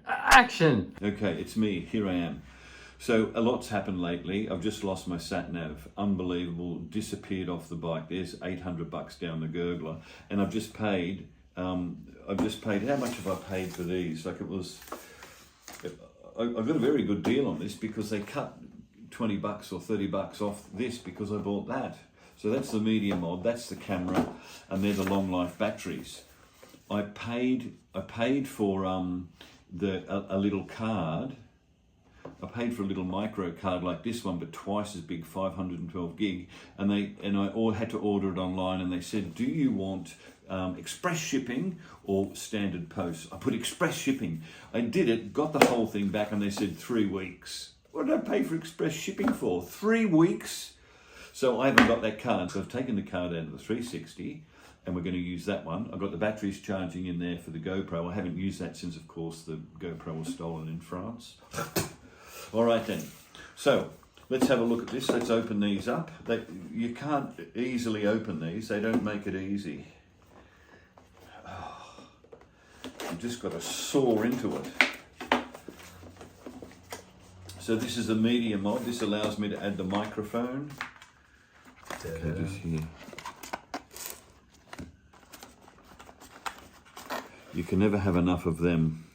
Action! Okay, it's me. Here I am. So a lot's happened lately. I've just lost my sat nav. Unbelievable. Disappeared off the bike. There's $800 down the gurgler, and I've just paid. How much have I paid for these? Like it was. I got a very good deal on this because they cut $20 or $30 off this because I bought that. So that's the media mod. That's the camera, and they're the long life batteries. I paid for a little card. I paid for a little micro card like this one, but twice as big, 512 gig, and I had to order it online, and they said, do you want express shipping or standard post? I put express shipping. I did it, got the whole thing back, and they said 3 weeks. What did I pay for express shipping for? 3 weeks? So I haven't got that card, so I've taken the card out of the 360, and we're going to use that one. I've got the batteries charging in there for the GoPro. I haven't used that since, of course, the GoPro was stolen in France. All right then, so let's have a look at this. Let's open these up. You can't easily open these. They don't make it easy. Oh, you've just got to saw into it. So this is a media mod. This allows me to add the microphone. Okay, just here. You can never have enough of them.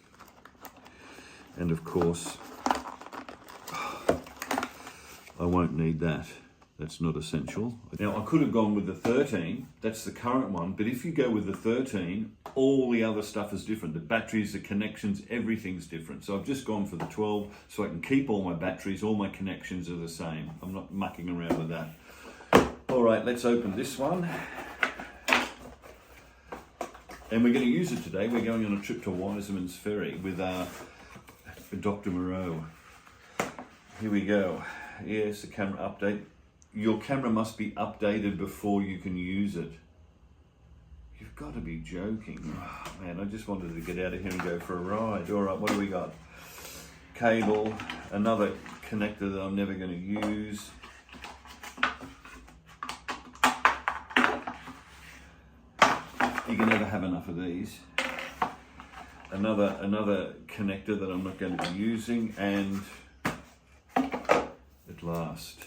And of course, I won't need that. That's not essential. Now, I could have gone with the 13. That's the current one. But if you go with the 13, all the other stuff is different. The batteries, the connections, everything's different. So I've just gone for the 12 so I can keep all my batteries. All my connections are the same. I'm not mucking around with that. All right, let's open this one. And we're going to use it today. We're going on a trip to Wiseman's Ferry with Dr. Moreau. Here we go. Yes, the camera update. Your camera must be updated before you can use it. You've got to be joking. Oh, man, I just wanted to get out of here and go for a ride. All right, what do we got? Cable, another connector that I'm never going to use. You can never have enough of these. Another connector that I'm not going to be using, and at last.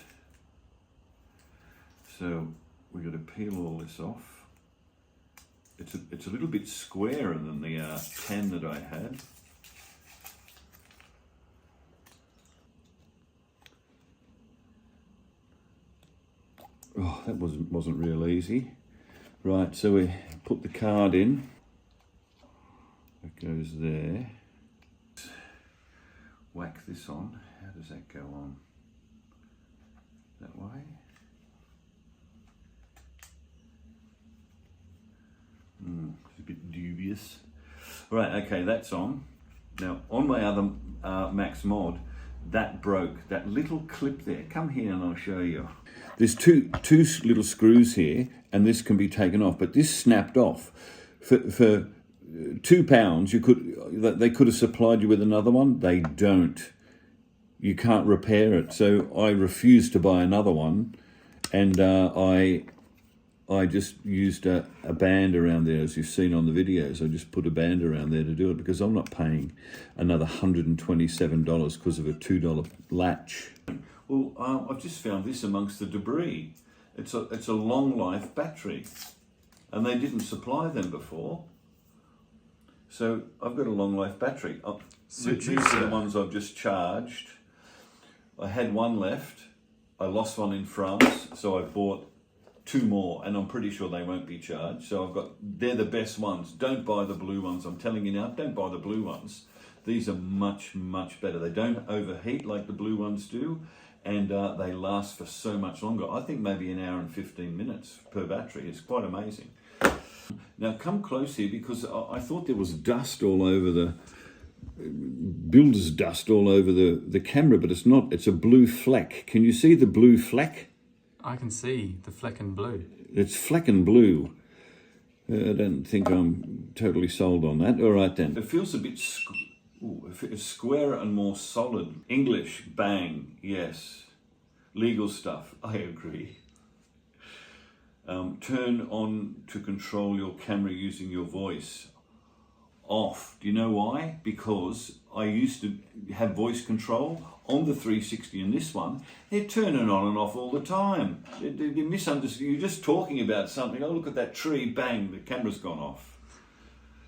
So we've got to peel all this off. It's a little bit squarer than the 10 that I had. Oh, that wasn't real easy. Right, so we put the card in. It goes there. Whack this on. How does that go on? That way. It's a bit dubious. Right, okay, that's on. Now, on my other Max Mod, that broke. That little clip there. Come here and I'll show you. There's two little screws here, and this can be taken off, but this snapped off. For £2, they could have supplied you with another one. They don't. You can't repair it. So I refused to buy another one, and I just used a band around there, as you've seen on the videos. I just put a band around there to do it because I'm not paying another $127 because of a $2 latch. Well, I've just found this amongst the debris. It's a long life battery, and they didn't supply them before. So I've got a long life battery. These are the ones I've just charged. I had one left. I lost one in France, so I bought 2 more, and I'm pretty sure they won't be charged. So they're the best ones. Don't buy the blue ones. I'm telling you now, don't buy the blue ones. These are much, much better. They don't overheat like the blue ones do, and they last for so much longer. I think maybe an hour and 15 minutes per battery. It's quite amazing. Now come close here, because I thought there was dust all over builder's dust all over the camera, but it's not. It's a blue fleck. Can you see the blue fleck? I can see the fleck in blue. It's fleck and blue. I don't think I'm totally sold on that. All right then. It feels a bit squarer and more solid. English, bang, yes. Legal stuff, I agree. Turn on to control your camera using your voice. off. Do you know why? Because I used to have voice control on the 360 and this one. They're turning on and off all the time. You misunderstood. You're just talking about something. Oh, look at that tree. Bang, the camera's gone off.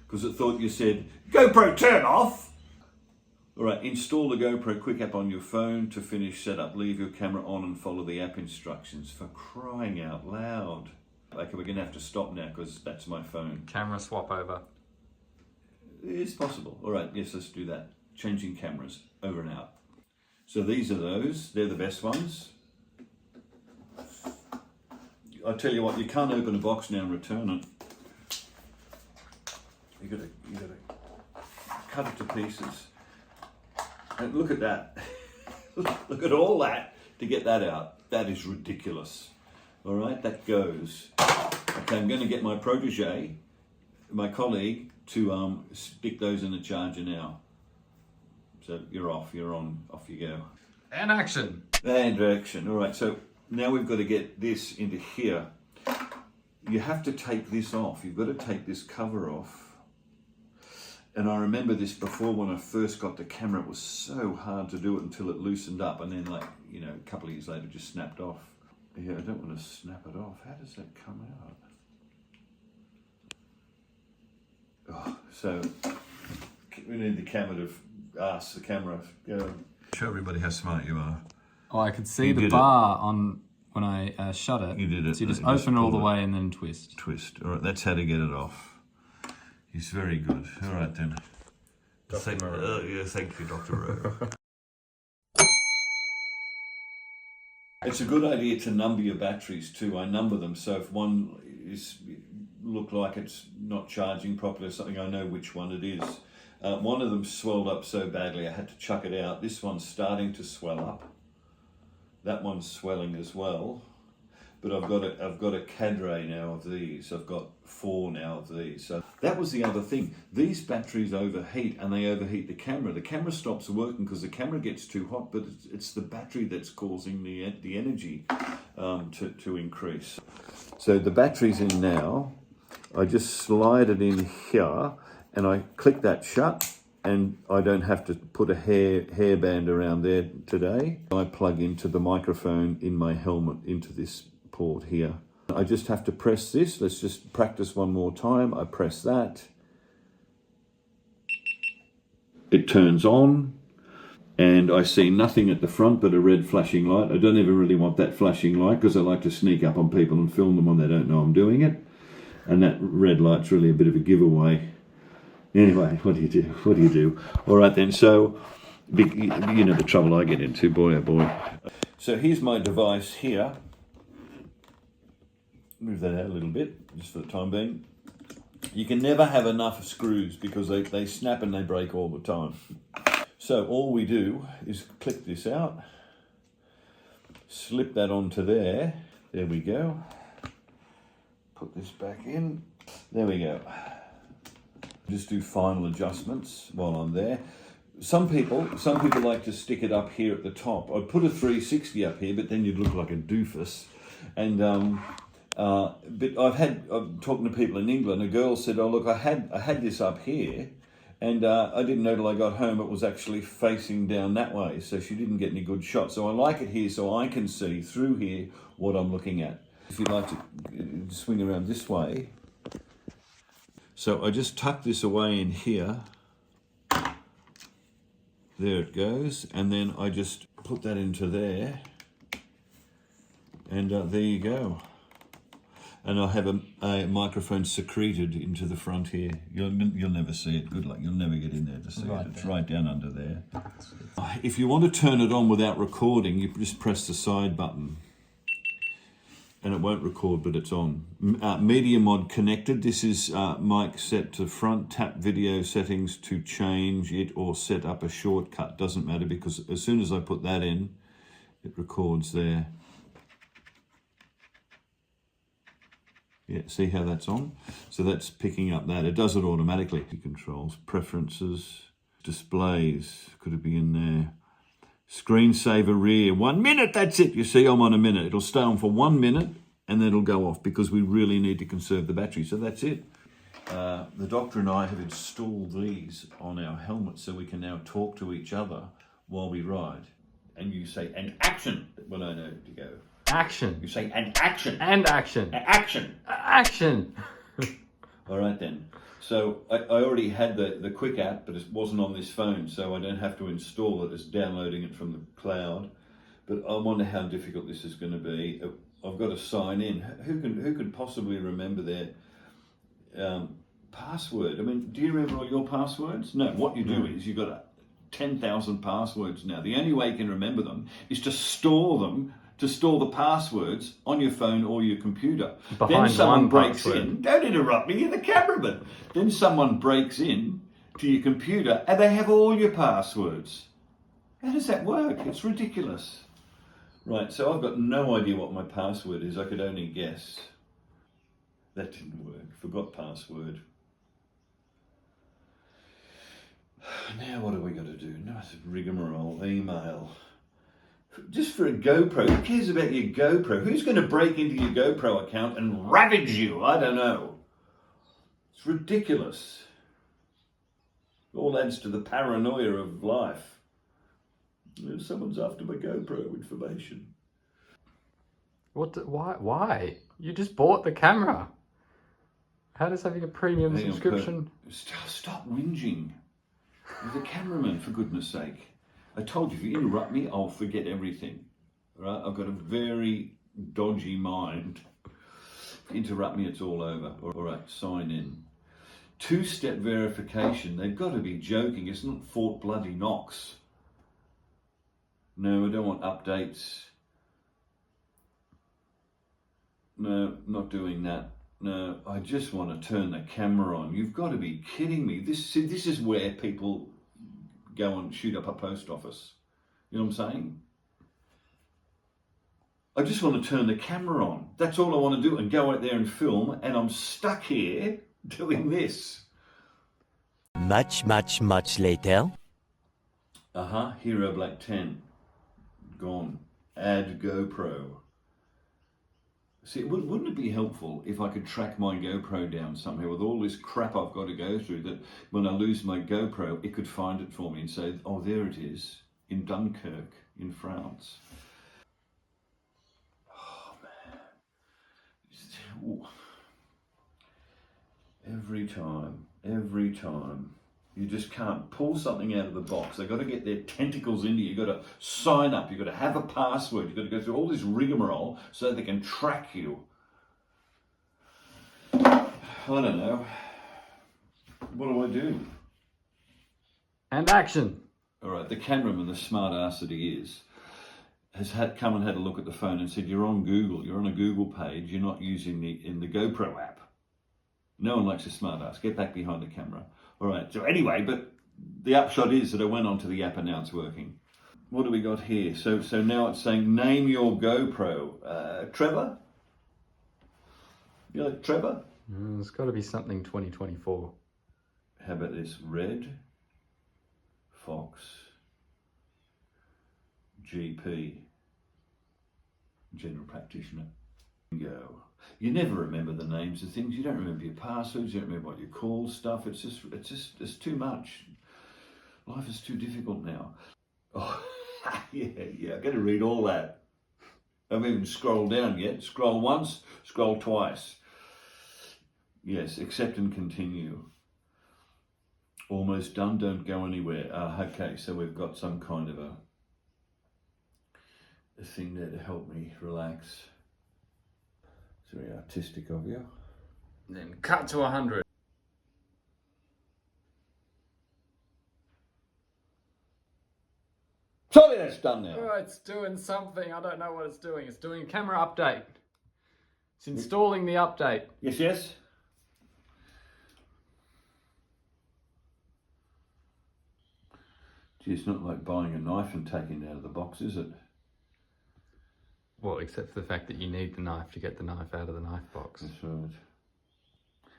Because it thought you said, GoPro turn off. All right, install the GoPro Quick app on your phone to finish setup. Leave your camera on and follow the app instructions. For crying out loud. Okay, we're going to have to stop now because that's my phone. Camera swap over. It's possible. All right, yes, let's do that. Changing cameras, over and out. So these are those. They're the best ones. I tell you what, you can't open a box now and return it. You got to cut it to pieces. And look at that. Look at all that to get that out. That is ridiculous. All right, that goes. Okay, I'm going to get my protege, my colleague, to stick those in the charger now. So you're off, you're on, off you go. And action. And action. All right, so now we've got to get this into here. You have to take this off. You've got to take this cover off. And I remember this before when I first got the camera. It was so hard to do it until it loosened up, and then, like, you know, a couple of years later, it just snapped off. Yeah, I don't want to snap it off. How does that come out? Oh, so we need the camera to ask the camera. Go. Show everybody how smart you are. Oh, I could see the bar on when I shut it. You did it. So you just open it all the way and then twist. Twist. All right, that's how to get it off. He's very good. All right then. Thank you, Dr. Rowe. It's a good idea to number your batteries too. I number them, so if one is look like it's not charging properly or something, I know which one it is. One of them swelled up so badly I had to chuck it out. This one's starting to swell up. That one's swelling as well. But I've got a cadre now of these. I've got 4 now of these. So that was the other thing. These batteries overheat, and they overheat the camera. The camera stops working because the camera gets too hot, but it's the battery that's causing the energy to increase. So the battery's in now. I just slide it in here, and I click that shut, and I don't have to put a hairband around there today. I plug into the microphone in my helmet into this port here. I just have to press this. Let's just practice one more time. I press that. It turns on, and I see nothing at the front but a red flashing light. I don't ever really want that flashing light because I like to sneak up on people and film them when they don't know I'm doing it. And that red light's really a bit of a giveaway. Anyway, what do you do? What do you do? All right then, so you know the trouble I get into, boy oh boy. So here's my device here. Move that out a little bit, just for the time being. You can never have enough screws because they snap and they break all the time. So all we do is click this out, slip that onto there. There we go. Put this back in. There we go. Just do final adjustments while I'm there. Some people like to stick it up here at the top. I'd put a 360 up here, but then you'd look like a doofus. And but I'm talking to people in England. A girl said, "Oh look, I had this up here, and I didn't know till I got home it was actually facing down that way, so she didn't get any good shots. So I like it here, so I can see through here what I'm looking at. If you'd like to swing around this way." So I just tuck this away in here. There it goes, and then I just put that into there, and there you go. And I have a microphone secreted into the front here. You'll never see it. Good luck. You'll never get in there to see it. It's right down under there. If you want to turn it on without recording, you just press the side button. And it won't record, but it's on. Media mod connected. This is mic set to front. Tap video settings to change it or set up a shortcut. Doesn't matter because as soon as I put that in, it records there. Yeah, see how that's on? So that's picking up that. It does it automatically. Controls, preferences, displays. Could it be in there? Screensaver rear, 1 minute, that's it. You see, I'm on a minute. It'll stay on for 1 minute and then it'll go off because we really need to conserve the battery. So that's it. the doctor and I have installed these on our helmets so we can now talk to each other while we ride. And you say, and action, when I know to go. Action. You say, and action. And action. Action. Action. All right then. So I already had the Quick app, but it wasn't on this phone, so I don't have to install it. It's downloading it from the cloud. But I wonder how difficult this is going to be. I've got to sign in. Who could possibly remember their password? I mean, do you remember all your passwords? No. What you do is you've got 10,000 passwords now. The only way you can remember them is to store them. To store the passwords on your phone or your computer. Behind then someone breaks password. in. Don't interrupt me, you're the cameraman. Then someone breaks in to your computer and they have all your passwords. How does that work? It's ridiculous. Right, so I've got no idea what my password is. I could only guess. That didn't work. Forgot password. Now what have we got to do? Nice rigmarole. Email. Just for a GoPro. Who cares about your GoPro? Who's going to break into your GoPro account and ravage you? I don't know. It's ridiculous. It all adds to the paranoia of life. Someone's after my GoPro information. Why? You just bought the camera. How does having a premium Hang on, subscription... Stop whinging. You're the cameraman, for goodness sake. I told you, if you interrupt me, I'll forget everything. Right? I've got a very dodgy mind. If you interrupt me, it's all over. All right, sign in. Two-step verification. They've got to be joking. It's not Fort Bloody Knox. No, I don't want updates. No, not doing that. No, I just want to turn the camera on. You've got to be kidding me. This is where people go and shoot up a post office. You know what I'm saying? I just want to turn the camera on. That's all I want to do, and go out there and film, and I'm stuck here doing this. Much later. Hero Black 10. Gone. Add GoPro. See, wouldn't it be helpful if I could track my GoPro down somehow with all this crap I've got to go through, that when I lose my GoPro, it could find it for me and say, oh, there it is, in Dunkirk, in France. Oh, man. Ooh. Every time. You just can't pull something out of the box. They've got to get their tentacles into you. You've got to sign up. You've got to have a password. You've got to go through all this rigmarole so they can track you. I don't know. What do I do? And action. All right, the cameraman, the smart ass that he is, has come and had a look at the phone and said, you're on Google. You're on a Google page. You're not using the GoPro app. No one likes a smart ass. Get back behind the camera. All right, so anyway, but the upshot is that I went onto the app and now it's working. What do we got here? So now it's saying, name your GoPro. Trevor? You like Trevor? It's got to be something 2024. How about this? Red, Fox, GP, General Practitioner. Go. You never remember the names of things. You don't remember your passwords. You don't remember what you call stuff. It's too much. Life is too difficult now. Oh, yeah. I've got to read all that. I haven't even scrolled down yet. Scroll once, scroll twice. Yes, accept and continue. Almost done. Don't go anywhere. Okay, so we've got some kind of a thing there to help me relax. It's very artistic of you. Then cut to 100. Sorry, that's done now. Oh, it's doing something. I don't know what it's doing. It's doing a camera update. It's installing the update. Yes. Gee, it's not like buying a knife and taking it out of the box, is it? Well, except for the fact that you need the knife to get the knife out of the knife box. That's right.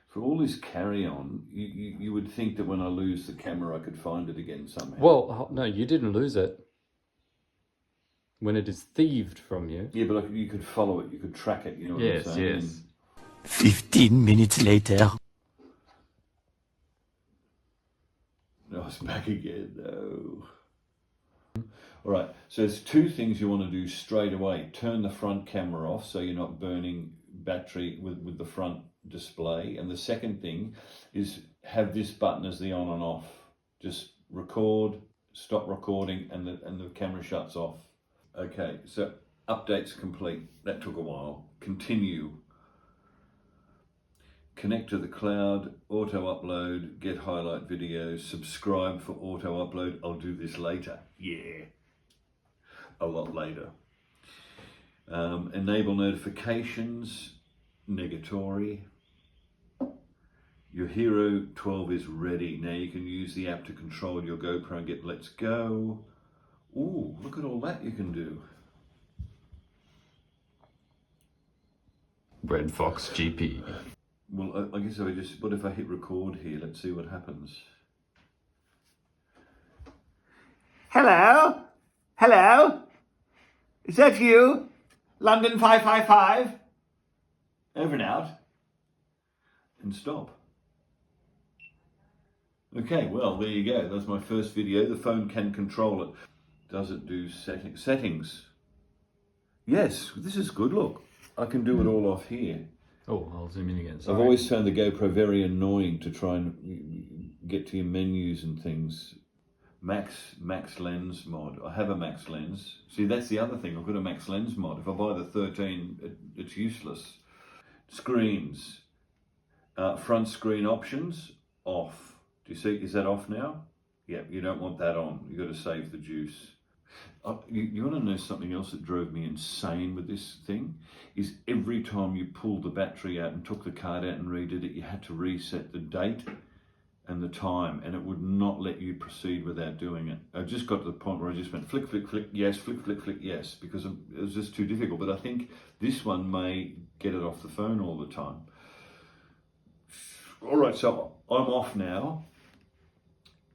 For all this carry-on, you would think that when I lose the camera, I could find it again somehow. Well, no, you didn't lose it. When it is thieved from you. Yeah, but you could follow it, you could track it, you know what I'm saying? Yes. 15 minutes later. I was back again. No. All right, so there's two things you want to do straight away. Turn the front camera off so you're not burning battery with the front display. And the second thing is have this button as the on and off. Just record, stop recording, and the camera shuts off. Okay, so update's complete. That took a while. Continue. Connect to the cloud, auto upload, get highlight videos, subscribe for auto upload. I'll do this later. Yeah. A lot later. Enable notifications, negatory. Your Hero12 is ready. Now you can use the app to control your GoPro and get let's go. Ooh, look at all that you can do. Red Fox GP. Well, I guess what if I hit record here? Let's see what happens. Hello? Hello? Is that you? London 555? Over and out. And stop. Okay, well, there you go. That's my first video. The phone can control it. Does it do settings? Yes, this is good. Look, I can do it all off here. Oh, I'll zoom in again. Sorry. I've always found the GoPro very annoying to try and get to your menus and things. Max lens mod. I have a max lens. See, that's the other thing. I've got a max lens mod. If I buy the 13, it's useless. Screens. Front screen options, off. Do you see, is that off now? Yeah, you don't want that on. You've got to save the juice. You want to know something else that drove me insane with this thing? Is every time you pulled the battery out and took the card out and redid it, you had to reset the date and the time, and it would not let you proceed without doing it. I just got to the point where I just went flick, flick, flick, yes, flick, flick, flick, yes, because it was just too difficult. But I think this one may get it off the phone all the time. All right, so I'm off now.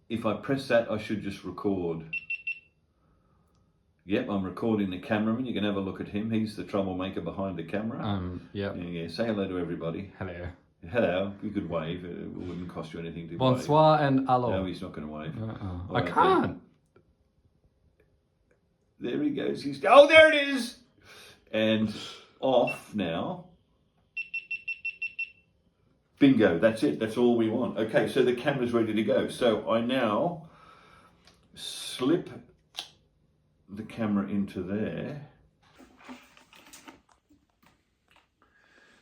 If I press that, I should just record. Yep, I'm recording the cameraman. You can have a look at him. He's the troublemaker behind the camera. Yeah. Yeah. Say hello to everybody. Hello. Hello. You could wave. It wouldn't cost you anything to Bonsoir wave. and hello. No, he's not going to wave. I can't. There he goes. Oh, there it is. And off now. Bingo. That's it. That's all we want. Okay, so the camera's ready to go. So I now slip the camera into there.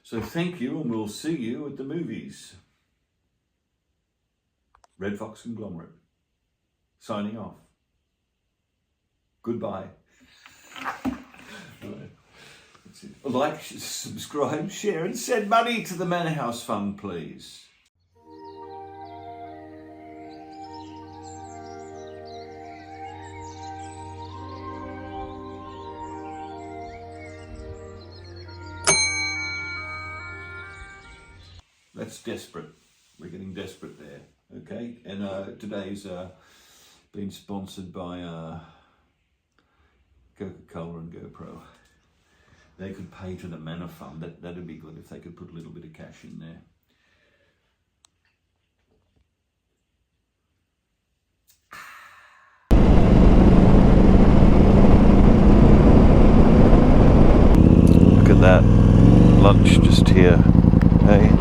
So thank you, and we'll see you at the movies. Red Fox Conglomerate. Signing off. Goodbye. That's it. Like, subscribe, share, and send money to the Manor House Fund, please. That's desperate. We're getting desperate there. Okay, and today's been sponsored by Coca-Cola and GoPro. They could pay to the Manor Fund. That'd be good if they could put a little bit of cash in there. Look at that. Lunch just here. Hey.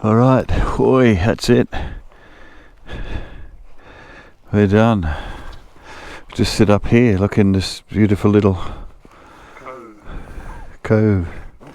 All right, oi, that's it. We're done. Just sit up here, look in this beautiful little cove.